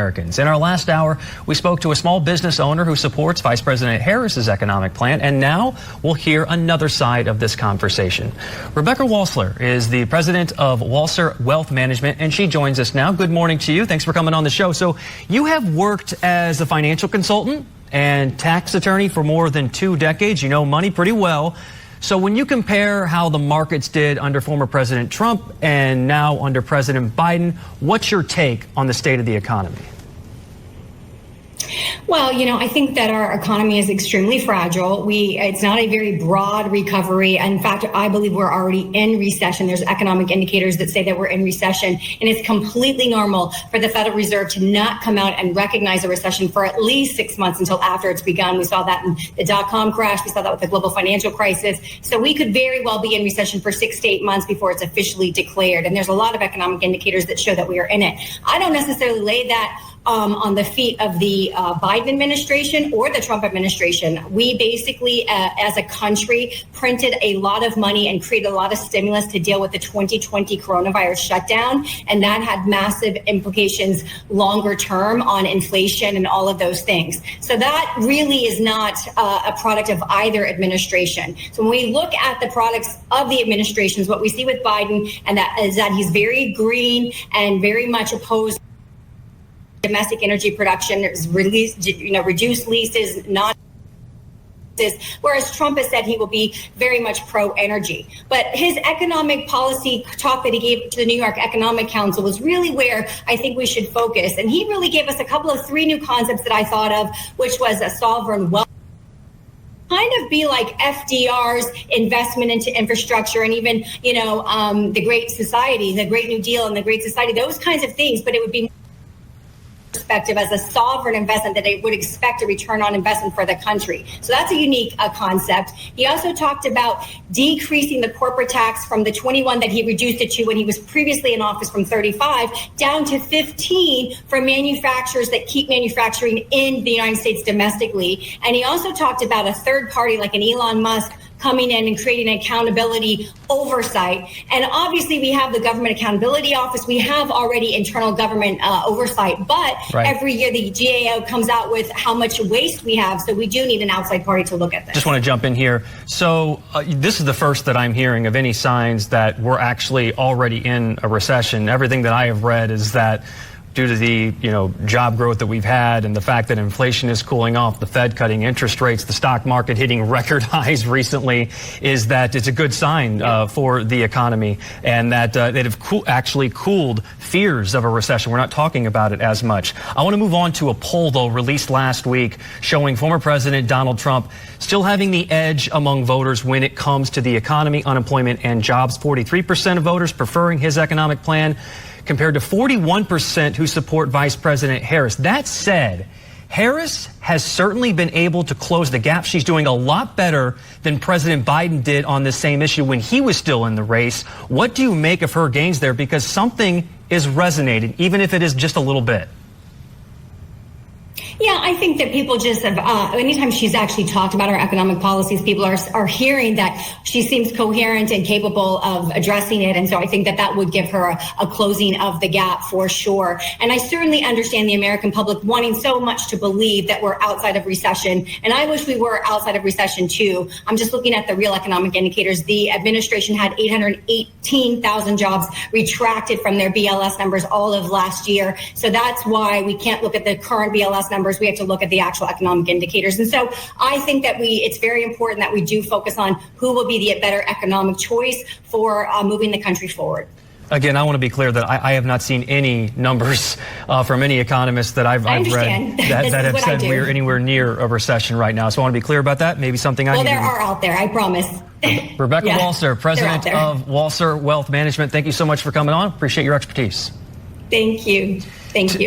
Americans. In our last hour, we spoke to a small business owner who supports Vice President Harris's economic plan, and now we'll hear another side of this conversation. Rebecca Walser is the president of Walser Wealth Management, and she joins us now. Good morning to you. Thanks for coming on the show. So you have worked as a financial consultant and tax attorney for more than 2 decades. You know money pretty well. So when you compare how the markets did under former President Trump and now under President Biden, what's your take on the state of the economy? Well, I think that our economy is extremely fragile. It's not a very broad recovery. In fact, I believe we're already in recession. There's economic indicators that say that we're in recession, and it's completely normal for the Federal Reserve to not come out and recognize a recession for at least 6 months until after it's begun. We saw that in the dot-com crash. We saw that with the global financial crisis. So we could very well be in recession for 6 to 8 months before it's officially declared. And there's a lot of economic indicators that show that we are in it. I don't necessarily lay that on the feet of the Biden administration or the Trump administration. We basically, as a country, printed a lot of money and created a lot of stimulus to deal with the 2020 coronavirus shutdown. And that had massive implications longer term on inflation and all of those things. So that really is not a product of either administration. So when we look at the products of the administrations, what we see with Biden and that is that he's very green and very much opposed domestic energy production, reduced leases, whereas Trump has said he will be very much pro-energy. But his economic policy talk that he gave to the New York Economic Council was really where I think we should focus. And he really gave us a couple of 3 new concepts that I thought of, which was a sovereign wealth. Kind of be like FDR's investment into infrastructure and even, the Great Society, the Great New Deal and the Great Society, those kinds of things. But it would be perspective as a sovereign investment that they would expect a return on investment for the country. So that's a unique concept. He also talked about decreasing the corporate tax from the 21 that he reduced it to when he was previously in office from 35 down to 15 for manufacturers that keep manufacturing in the United States domestically. And he also talked about a third party like an Elon Musk coming in and creating accountability oversight. And obviously we have the Government Accountability Office. We have already internal government oversight, but Every year the GAO comes out with how much waste we have. So we do need an outside party to look at this. Just want to jump in here. So this is the first that I'm hearing of any signs that we're actually already in a recession. Everything that I have read is that due to the job growth that we've had and the fact that inflation is cooling off, the Fed cutting interest rates, the stock market hitting record highs recently, is that it's a good sign for the economy, and that they have actually cooled fears of a recession. We're not talking about it as much. I want to move on to a poll, though, released last week showing former President Donald Trump still having the edge among voters when it comes to the economy, unemployment, and jobs. 43% of voters preferring his economic plan, compared to 41% who support Vice President Harris. That said, Harris has certainly been able to close the gap. She's doing a lot better than President Biden did on this same issue when he was still in the race. What do you make of her gains there? Because something is resonating, even if it is just a little bit. Yeah, I think that people just have, anytime she's actually talked about her economic policies, people are hearing that she seems coherent and capable of addressing it. And so I think that would give her a closing of the gap for sure. And I certainly understand the American public wanting so much to believe that we're outside of recession. And I wish we were outside of recession too. I'm just looking at the real economic indicators. The administration had 818,000 jobs retracted from their BLS numbers all of last year. So that's why we can't look at the current BLS numbers. We have to look at the actual economic indicators. And so I think that it's very important that we do focus on who will be the better economic choice for moving the country forward. Again, I want to be clear that I have not seen any numbers from any economists that I've read that have said we're anywhere near a recession right now. So I want to be clear about that. Maybe something I there are out there, I promise. Rebecca Walser, president of Walser Wealth Management. Thank you so much for coming on. Appreciate your expertise. Thank you. Thank you.